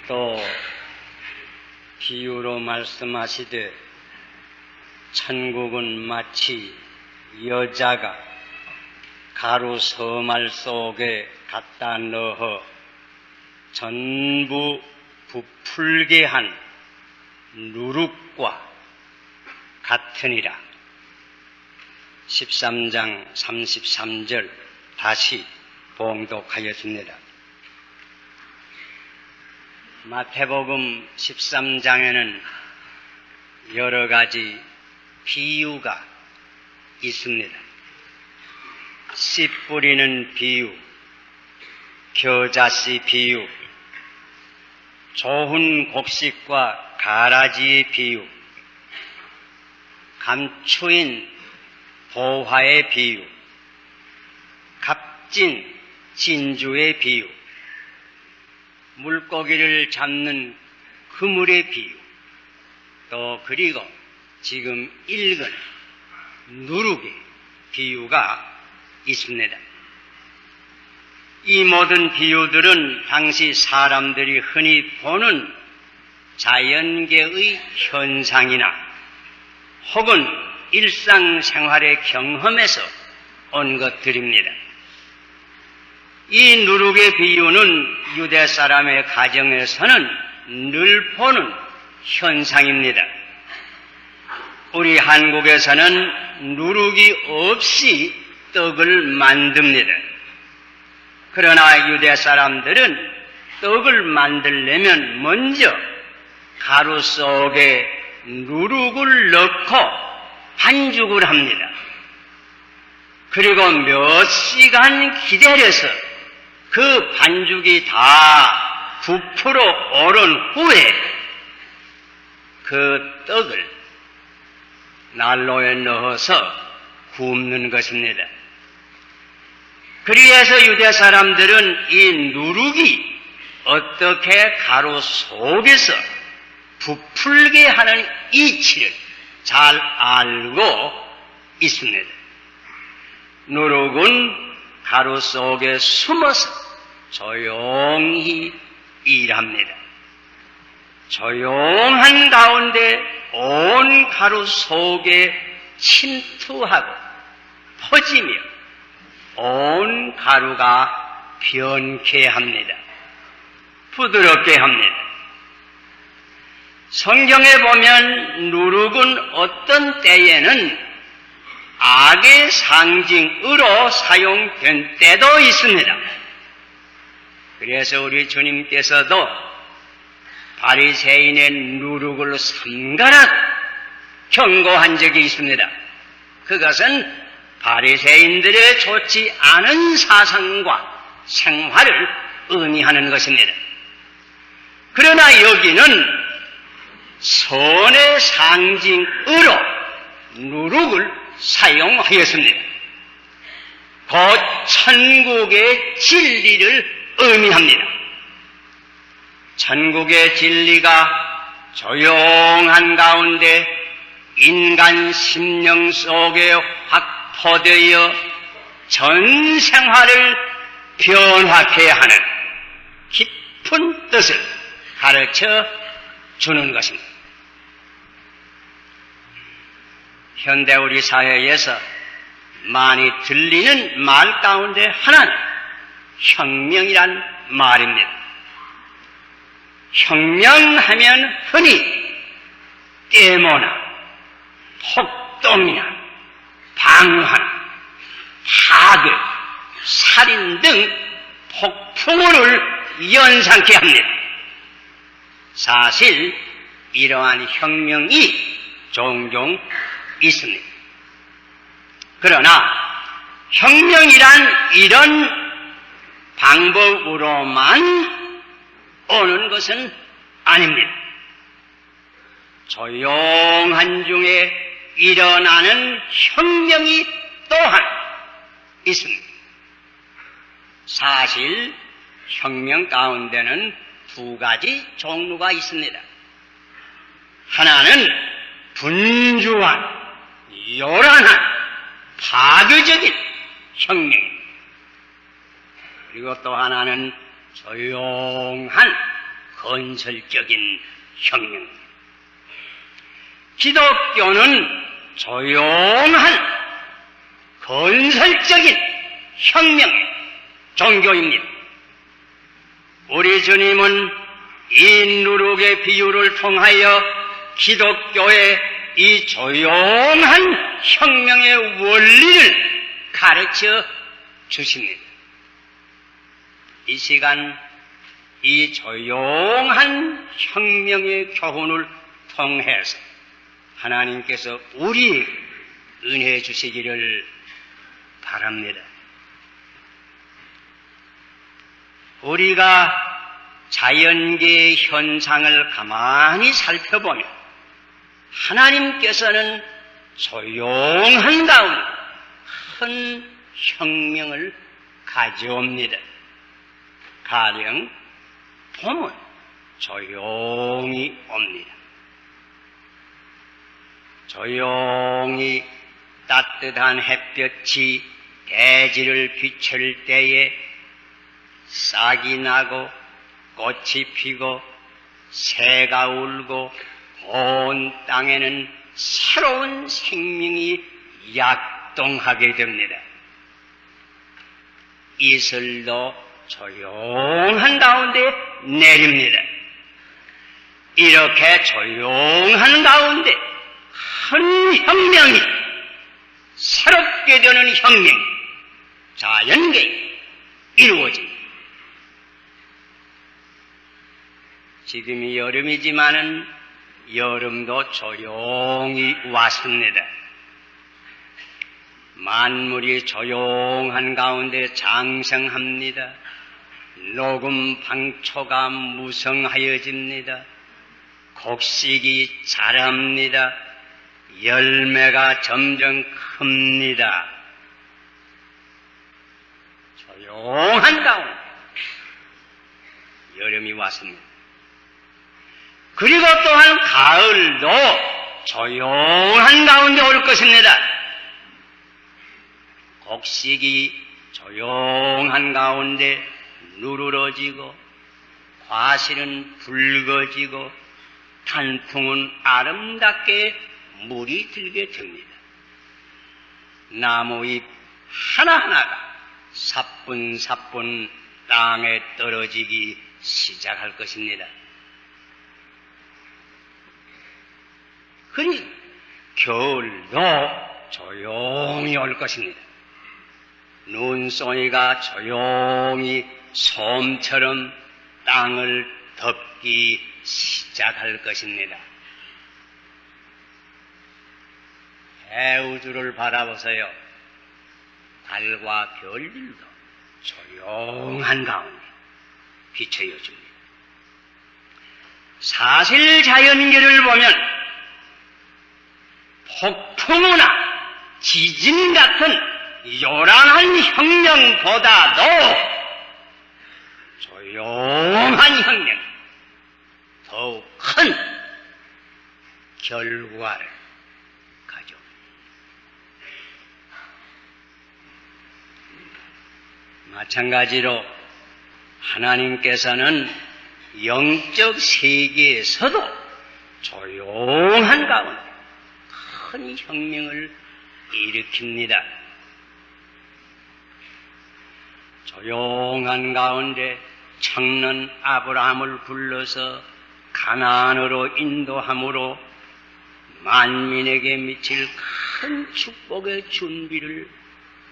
또 비유로 말씀하시되 천국은 마치 여자가 가루 서말 속에 갖다 넣어 전부 부풀게 한 누룩과 같으니라. 13장 33절 다시 봉독하였습니다. 마태복음 13장에는 여러 가지 비유가 있습니다. 씨 뿌리는 비유, 겨자씨 비유, 좋은 곡식과 가라지의 비유, 감추인 보화의 비유, 값진 진주의 비유, 물고기를 잡는 그물의 비유, 또 그리고 지금 읽은 누룩의 비유가 있습니다. 이 모든 비유들은 당시 사람들이 흔히 보는 자연계의 현상이나 혹은 일상생활의 경험에서 온 것들입니다. 이 누룩의 비유는 유대 사람의 가정에서는 늘 보는 현상입니다. 우리 한국에서는 누룩이 없이 떡을 만듭니다. 그러나 유대 사람들은 떡을 만들려면 먼저 가루 속에 누룩을 넣고 반죽을 합니다. 그리고 몇 시간 기다려서 그 반죽이 다 부풀어 오른 후에 그 떡을 난로에 넣어서 굽는 것입니다. 그래서 유대 사람들은 이 누룩이 어떻게 가루 속에서 부풀게 하는 이치를 잘 알고 있습니다. 누룩은 가루 속에 숨어서 조용히 일합니다. 조용한 가운데 온 가루 속에 침투하고 퍼지며 온 가루가 변케 합니다. 부드럽게 합니다. 성경에 보면 누룩은 어떤 때에는 악의 상징으로 사용된 때도 있습니다. 그래서 우리 주님께서도 바리새인의 누룩을 삼가라고 경고한 적이 있습니다. 그것은 바리새인들의 좋지 않은 사상과 생활을 의미하는 것입니다. 그러나 여기는 선의 상징으로 누룩을 사용하였습니다. 곧 천국의 진리를 의미합니다. 천국의 진리가 조용한 가운데 인간 심령 속에 확포되어 전 생활을 변화케 하는 깊은 뜻을 가르쳐 주는 것입니다. 현대 우리 사회에서 많이 들리는 말 가운데 하나는 혁명이란 말입니다. 혁명하면 흔히 데모나 폭동이나 방화나 파괴, 살인 등 폭풍우를 연상케 합니다. 사실 이러한 혁명이 종종 있습니다. 그러나 혁명이란 이런 방법으로만 오는 것은 아닙니다. 조용한 중에 일어나는 혁명이 또한 있습니다. 사실 혁명 가운데는 두 가지 종류가 있습니다. 하나는 분주한 요란한 파괴적인 혁명입니다. 그리고 또 하나는 조용한 건설적인 혁명입니다. 기독교는 조용한 건설적인 혁명의 종교입니다. 우리 주님은 이 누룩의 비유를 통하여 기독교의 이 조용한 혁명의 원리를 가르쳐 주십니다. 이 시간 이 조용한 혁명의 교훈을 통해서 하나님께서 우리에게 은혜 주시기를 바랍니다. 우리가 자연계의 현상을 가만히 살펴보면 하나님께서는 조용한 가운데 큰 혁명을 가져옵니다. 가령 봄은 조용히 옵니다. 조용히 따뜻한 햇볕이 대지를 비출 때에 싹이 나고 꽃이 피고 새가 울고 온 땅에는 새로운 생명이 약동하게 됩니다. 이슬도 조용한 가운데 내립니다. 이렇게 조용한 가운데 큰 혁명이 새롭게 되는 혁명, 자연계에 이루어집니다. 지금이 여름이지만은 여름도 조용히 왔습니다. 만물이 조용한 가운데 장성합니다. 녹음 방초가 무성하여집니다. 곡식이 자랍니다. 열매가 점점 큽니다. 조용한 가운데 여름이 왔습니다. 그리고 또한 가을도 조용한 가운데 올 것입니다. 곡식이 조용한 가운데 누르러지고 과실은 붉어지고 단풍은 아름답게 물이 들게 됩니다. 나무잎 하나하나가 사뿐사뿐 땅에 떨어지기 시작할 것입니다. 그러니 겨울도 조용히 올 것입니다. 눈송이가 조용히 솜처럼 땅을 덮기 시작할 것입니다. 해우주를 바라보세요. 달과 별들도 조용한 가운데 비춰여 줍니다. 사실 자연계를 보면 폭풍우나 지진 같은 요란한 혁명보다도 조용한 혁명, 더욱 큰 결과를 가져옵니다. 마찬가지로 하나님께서는 영적 세계에서도 조용한 가운데 큰 혁명을 일으킵니다. 조용한 가운데 청년 아브라함을 불러서 가나안으로 인도함으로 만민에게 미칠 큰 축복의 준비를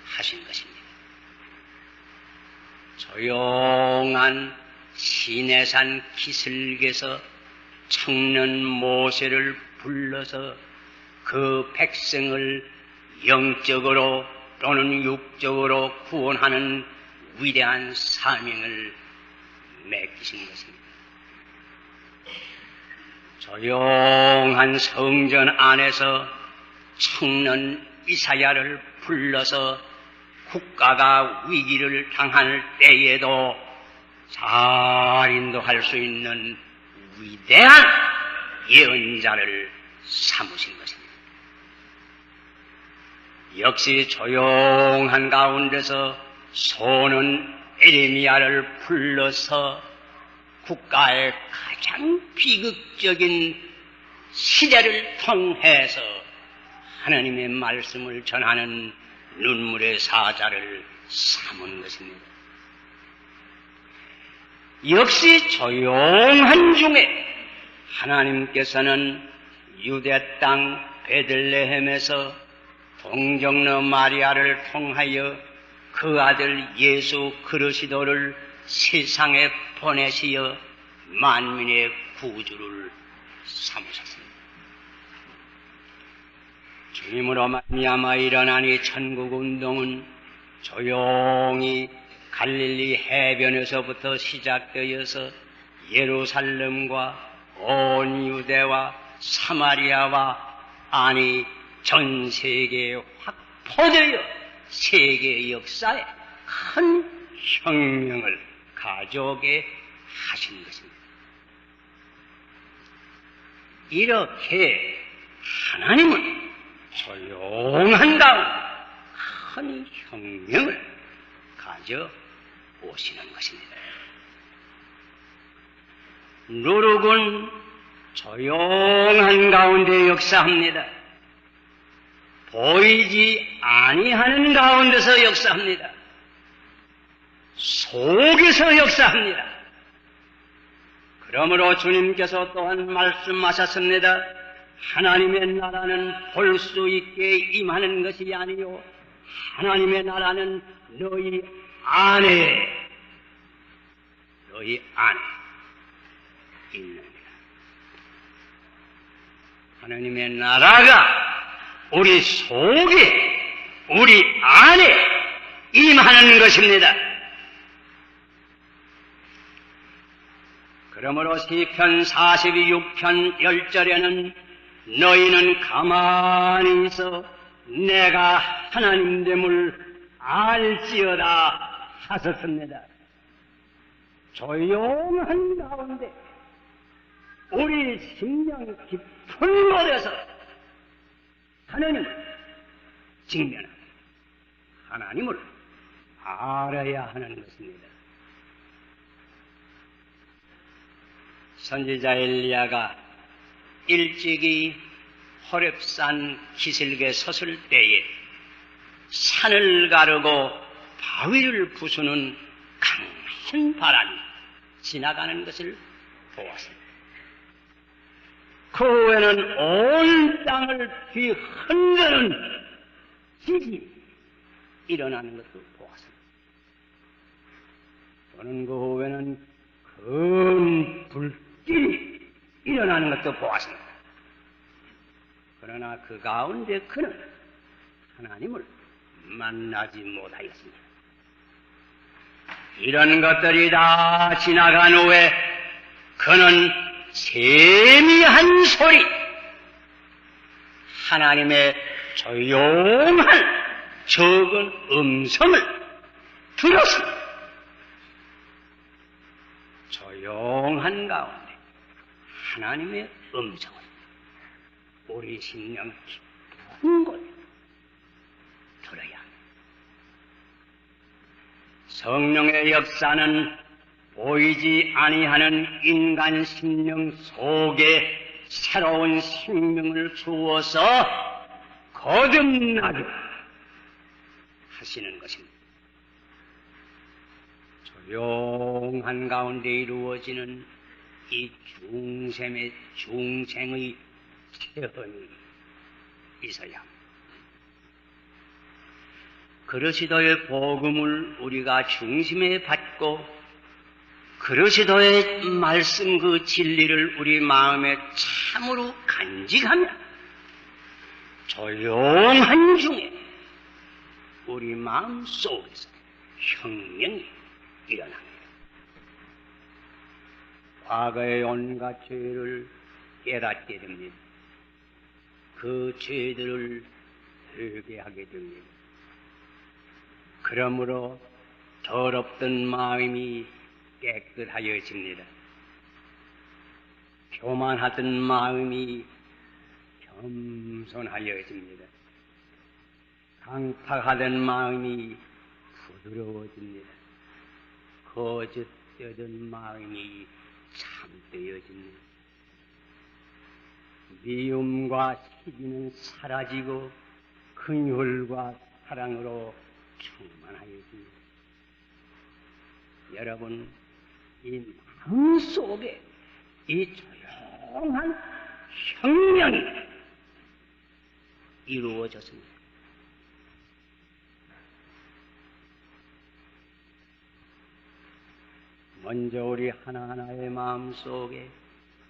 하신 것입니다. 조용한 시내산 기슭에서 청년 모세를 불러서 그 백성을 영적으로 또는 육적으로 구원하는 위대한 사명을 맡기신 것입니다. 조용한 성전 안에서 청년 이사야를 불러서 국가가 위기를 당할 때에도 잘 인도할 수 있는 위대한 예언자를 삼으신 것입니다. 역시 조용한 가운데서 소는 에레미야를 불러서 국가의 가장 비극적인 시대를 통해서 하나님의 말씀을 전하는 눈물의 사자를 삼은 것입니다. 역시 조용한 중에 하나님께서는 유대 땅 베들레헴에서 동정녀 마리아를 통하여 그 아들 예수 그리스도를 세상에 보내시어 만민의 구주를 삼으셨습니다. 주님으로 말미암아 일어난 이 천국운동은 조용히 갈릴리 해변에서부터 시작되어서 예루살렘과 온 유대와 사마리아와 아니 전 세계에 확포되어 세계 역사에 큰 혁명을 가져오게 하신 것입니다. 이렇게 하나님은 조용한 가운데 큰 혁명을 가져오시는 것입니다. 누룩은 조용한 가운데 역사합니다. 보이지 아니하는 가운데서 역사합니다. 속에서 역사합니다. 그러므로 주님께서 또한 말씀하셨습니다. 하나님의 나라는 볼 수 있게 임하는 것이 아니요 하나님의 나라는 너희 안에 있느니라. 하나님의 나라가 우리 속에, 우리 안에 임하는 것입니다. 그러므로 시편 42편 10절에는 너희는 가만히 있어 내가 하나님됨을 알지어다 하셨습니다. 조용한 가운데 우리 심령 깊은 곳에서 하나님을 직면하고 하나님을 알아야 하는 것입니다. 선지자 엘리야가 일찍이 호렙산 기슭에 섰을 때에 산을 가르고 바위를 부수는 강한 바람이 지나가는 것을 보았습니다. 그 후에는 온 땅을 뒤흔드는 지진이 일어나는 것을 보았습니다. 또는 그 후에는 큰 불길이 일어나는 것도 보았습니다. 그러나 그 가운데 그는 하나님을 만나지 못하였습니다. 이런 것들이 다 지나간 후에 그는 세미한 소리, 하나님의 조용한 적은 음성을 들었습니다. 조용한 가운데 하나님의 음성을 우리 심령 깊은 곳에 들어야 합니다. 성령의 역사는 보이지 아니하는 인간 심령 속에 새로운 생명을 주어서 거듭나게 하시는 것입니다. 조용한 가운데 이루어지는 이 중생의 체험이 있어야 합니다. 그리스도의 복음을 우리가 중심에 받고 그리스도의 말씀 그 진리를 우리 마음에 참으로 간직하며 조용한 중에 우리 마음 속에서 혁명이 일어납니다. 과거의 온갖 죄를 깨닫게 됩니다. 그 죄들을 회개하게 됩니다. 그러므로 더럽던 마음이 깨끗하여집니다. 교만하던 마음이 겸손하여집니다. 강팍하던 마음이 부드러워집니다. 거짓되던 마음이 참되어집니다. 미움과 시기는 사라지고 긍휼과 사랑으로 충만하여집니다. 여러분, 이 마음 속에 이 조용한 혁명이 이루어졌습니다. 먼저 우리 하나하나의 마음 속에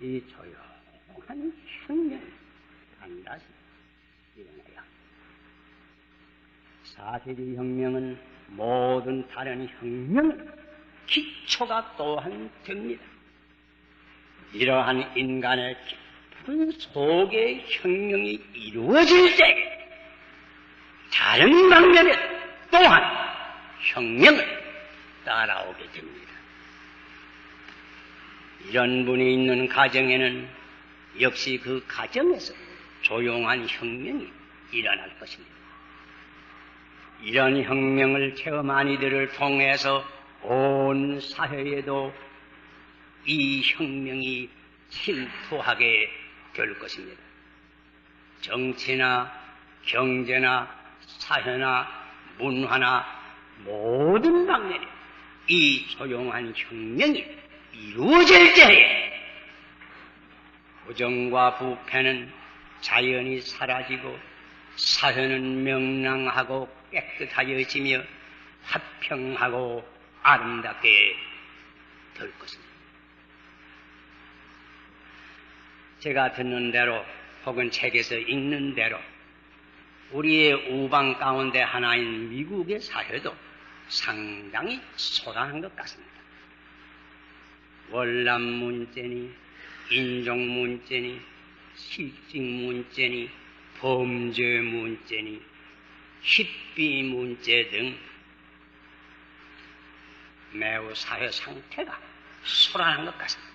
이 조용한 혁명이 반드시 일어나야 합니다. 사실 이 혁명은 모든 다른 혁명 기초가 또한 됩니다. 이러한 인간의 깊은 속에 혁명이 이루어질 때 다른 방면에 또한 혁명을 따라오게 됩니다. 이런 분이 있는 가정에는 역시 그 가정에서 조용한 혁명이 일어날 것입니다. 이런 혁명을 체험한 이들을 통해서 온 사회에도 이 혁명이 침투하게 될 것입니다. 정치나 경제나 사회나 문화나 모든 방면에 이 조용한 혁명이 이루어질 때에 부정과 부패는 자연히 사라지고 사회는 명랑하고 깨끗하여지며 화평하고 아름답게 될 것입니다. 제가 듣는 대로 혹은 책에서 읽는 대로 우리의 우방 가운데 하나인 미국의 사회도 상당히 소란한 것 같습니다. 월남 문제니 인종 문제니 실직 문제니 범죄 문제니 희비 문제 등 매우 사회 상태가 소란한 것 같습니다.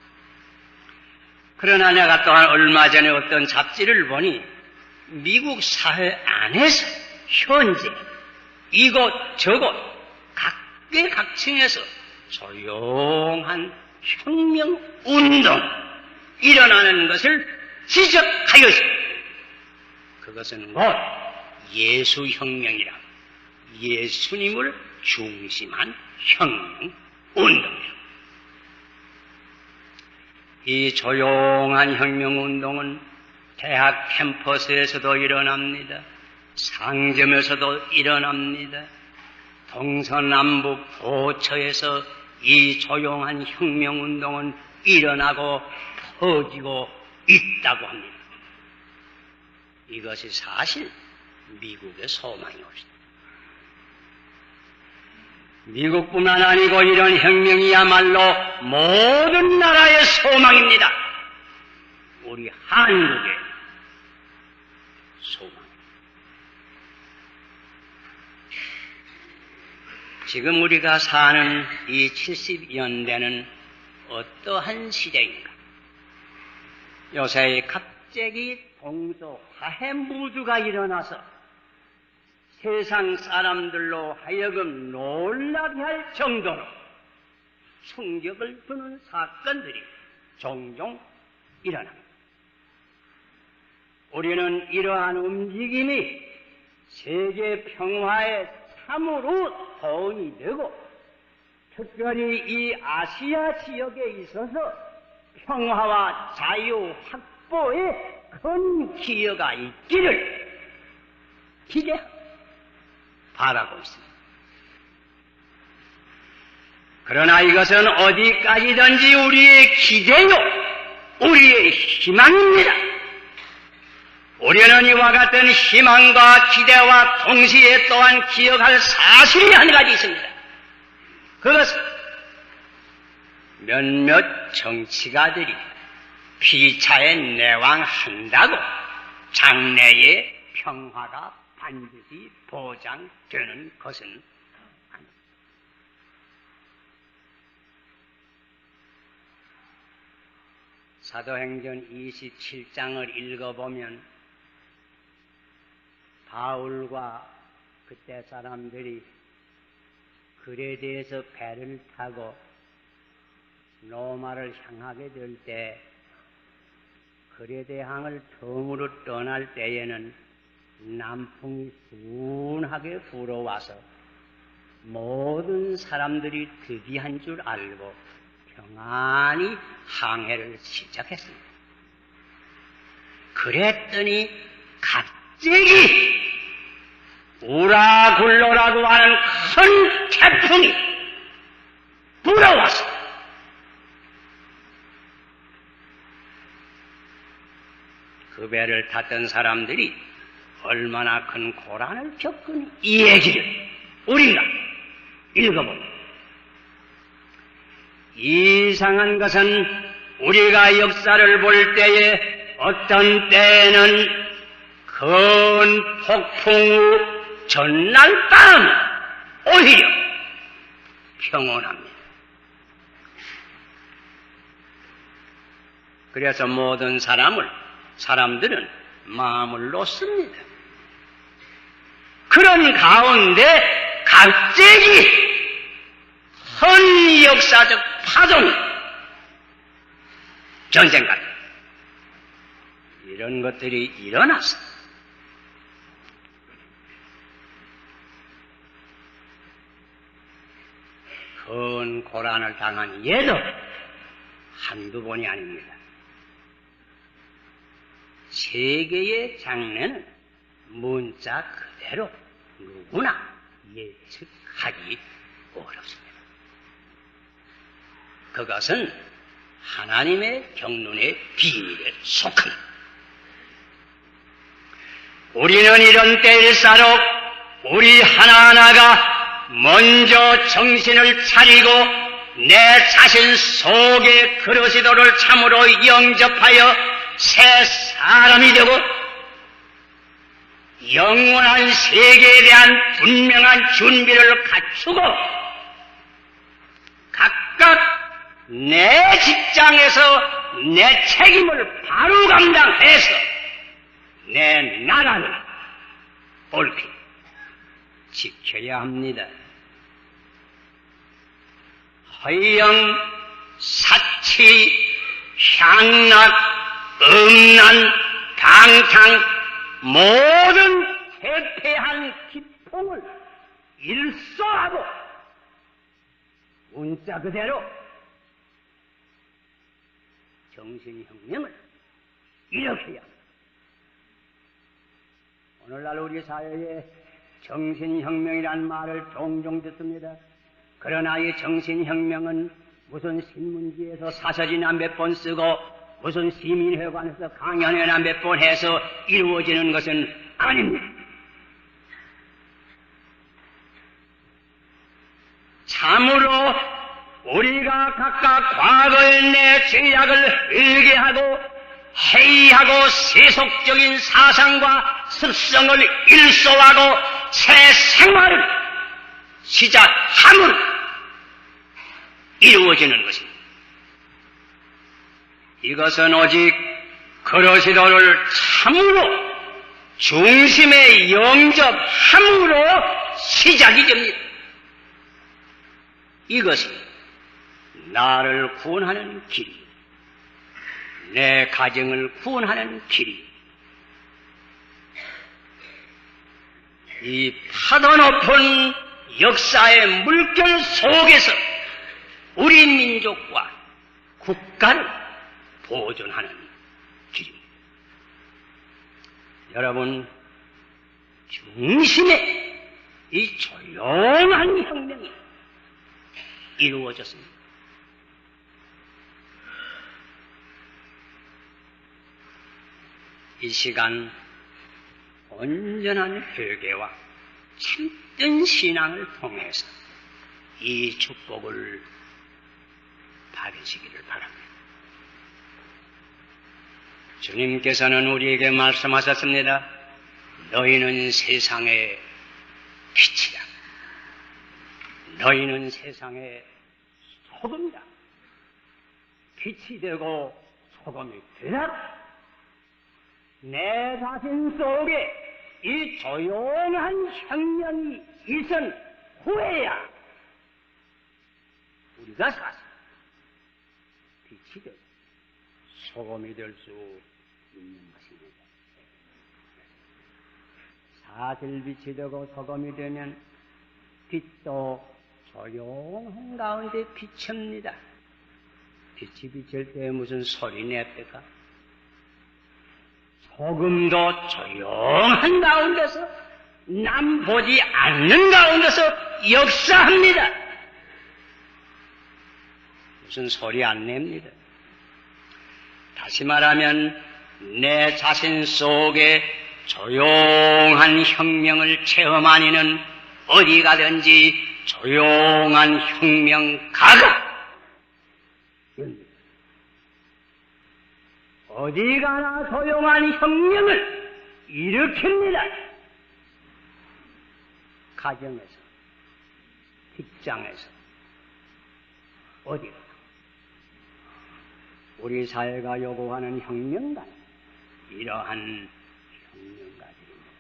그러나 내가 또한 얼마 전에 어떤 잡지를 보니 미국 사회 안에서 현재 이곳 저곳 각계각층에서 조용한 혁명운동 일어나는 것을 지적하였습니다. 그것은 곧 예수혁명이라 예수님을 중심한 혁명운동이다. 이 조용한 혁명운동은 대학 캠퍼스에서도 일어납니다. 상점에서도 일어납니다. 동서남북 도처에서 이 조용한 혁명운동은 일어나고 퍼지고 있다고 합니다. 이것이 사실 미국의 소망이었습니다. 미국뿐만 아니고 이런 혁명이야말로 모든 나라의 소망입니다. 우리 한국의 소망. 지금 우리가 사는 이 70년대는 어떠한 시대인가? 요새 갑자기 동서 화해 무드가 일어나서 세상 사람들로 하여금 놀라게 할 정도로 충격을 주는 사건들이 종종 일어납니다. 우리는 이러한 움직임이 세계 평화에 참으로 도움이 되고 특별히 이 아시아 지역에 있어서 평화와 자유 확보에 큰 기여가 있기를 기대하고 바라고 있습니다. 그러나 이것은 어디까지든지 우리의 기대요, 우리의 희망입니다. 우리는 이와 같은 희망과 기대와 동시에 또한 기억할 사실이 한 가지 있습니다. 그것은 몇몇 정치가들이 피차에 내왕한다고 장래의 평화가 반드시 보장되는 것은 아닙니다. 사도행전 27장을 읽어보면 바울과 그때 사람들이 그레데에서 배를 타고 로마를 향하게 될 때 거레대항을 처음으로 떠날 때에는 남풍이 순하게 불어와서 모든 사람들이 득이한 줄 알고 평안히 항해를 시작했습니다. 그랬더니 갑자기 우라굴로라고 하는 큰 태풍이 불어왔습니다. 그 배를 탔던 사람들이 얼마나 큰 고난을 겪은 이 얘기를 우리가 읽어봅니다. 이상한 것은 우리가 역사를 볼 때에 어떤 때에는 큰 폭풍 후 전날 밤 오히려 평온합니다. 그래서 모든 사람들은 마음을 놓습니다. 그런 가운데 갑자기 큰 역사적 파동, 전쟁 같은 이런 것들이 일어났어. 큰 고난을 당한 예도 한두 번이 아닙니다. 세계의 장래는 문자 그대로 누구나 예측하기 어렵습니다. 그것은 하나님의 경륜의 비밀에 속합니다. 우리는 이런 때일수록 우리 하나하나가 먼저 정신을 차리고 내 자신 속의 그리스도를 참으로 영접하여 새 사람이 되고 영원한 세계에 대한 분명한 준비를 갖추고 각각 내 직장에서 내 책임을 바로 감당해서 내 나라를 옳게 지켜야 합니다. 허영, 사치, 향락, 음란, 방탕 모든 대패한 기풍을 일소하고 문자 그대로 정신혁명을 일으켜야 합니다. 오늘날 우리 사회에 정신혁명이라는 말을 종종 듣습니다. 그러나 이 정신혁명은 무슨 신문지에서 사설이나 몇 번 쓰고 무슨 시민회관에서 강연회나 몇 번 해서 이루어지는 것은 아닙니다. 참으로 우리가 각각 과거의 내 죄악을 회개하고 회의하고 세속적인 사상과 습성을 일소하고 새 생활을 시작함으로 이루어지는 것입니다. 이것은 오직 그리스도를 참으로 중심에 영접함으로 시작이 됩니다. 이것이 나를 구원하는 길이, 내 가정을 구원하는 길이, 이 파도 높은 역사의 물결 속에서 우리 민족과 국가를 보존하는 길입니다. 여러분, 중심에 이 조용한 혁명이 이루어졌습니다. 이 시간 온전한 회개와 참된 신앙을 통해서 이 축복을 받으시기를 바랍니다. 주님께서는 우리에게 말씀하셨습니다. 너희는 세상의 빛이다. 너희는 세상의 소금이다. 빛이 되고 소금이 되라. 내 자신 속에 이 조용한 혁명이 있은 후에야 우리가 사실 빛이 되고 소금이 될 수 있는 것입니다. 사실 빛이 되고 소금이 되면 빛도 조용한 가운데 비칩니다. 빛이 비칠 때 무슨 소리 냅니까? 소금도 조용한 가운데서 남 보지 않는 가운데서 역사합니다. 무슨 소리 안 냅니다. 다시 말하면 내 자신 속에 조용한 혁명을 체험하니는 어디 가든지 조용한 혁명가가 어디 가나 조용한 혁명을 일으킵니다. 가정에서, 직장에서, 어디 가나 우리 사회가 요구하는 혁명가, 이러한 혁명가들입니다.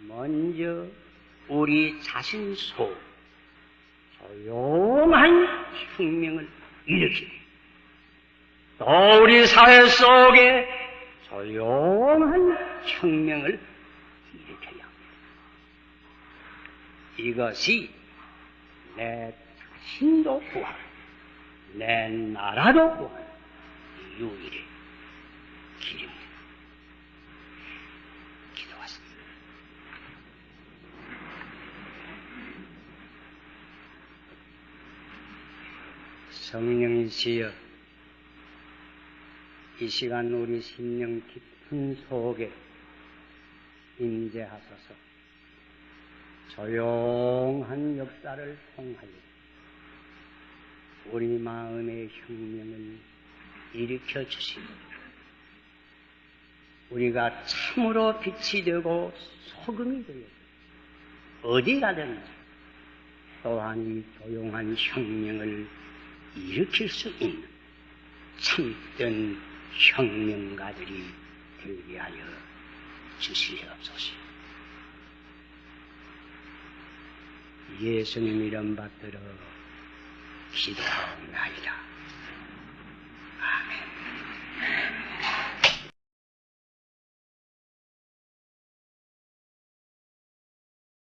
먼저 우리 자신 속 조용한 혁명을 일으킵니다. 또 우리 사회 속에 조용한 혁명을 일으켜야 합니다. 이것이 내 자신도 구하고 내 나라도 구하는 유일의 길입니다. 기도하십니다. 성령이시여, 이 시간 우리 심령 깊은 속에 임재하소서. 조용한 역사를 통하여 우리 마음의 혁명을 일으켜 주시고 우리가 참으로 빛이 되고 소금이 되어 어디 가든지 또한 이 조용한 혁명을 일으킬 수 있는 참된 혁명가들이 되게 하여 주시옵소서. 예수님 이름 받들어 기도하옵나이다. 아멘.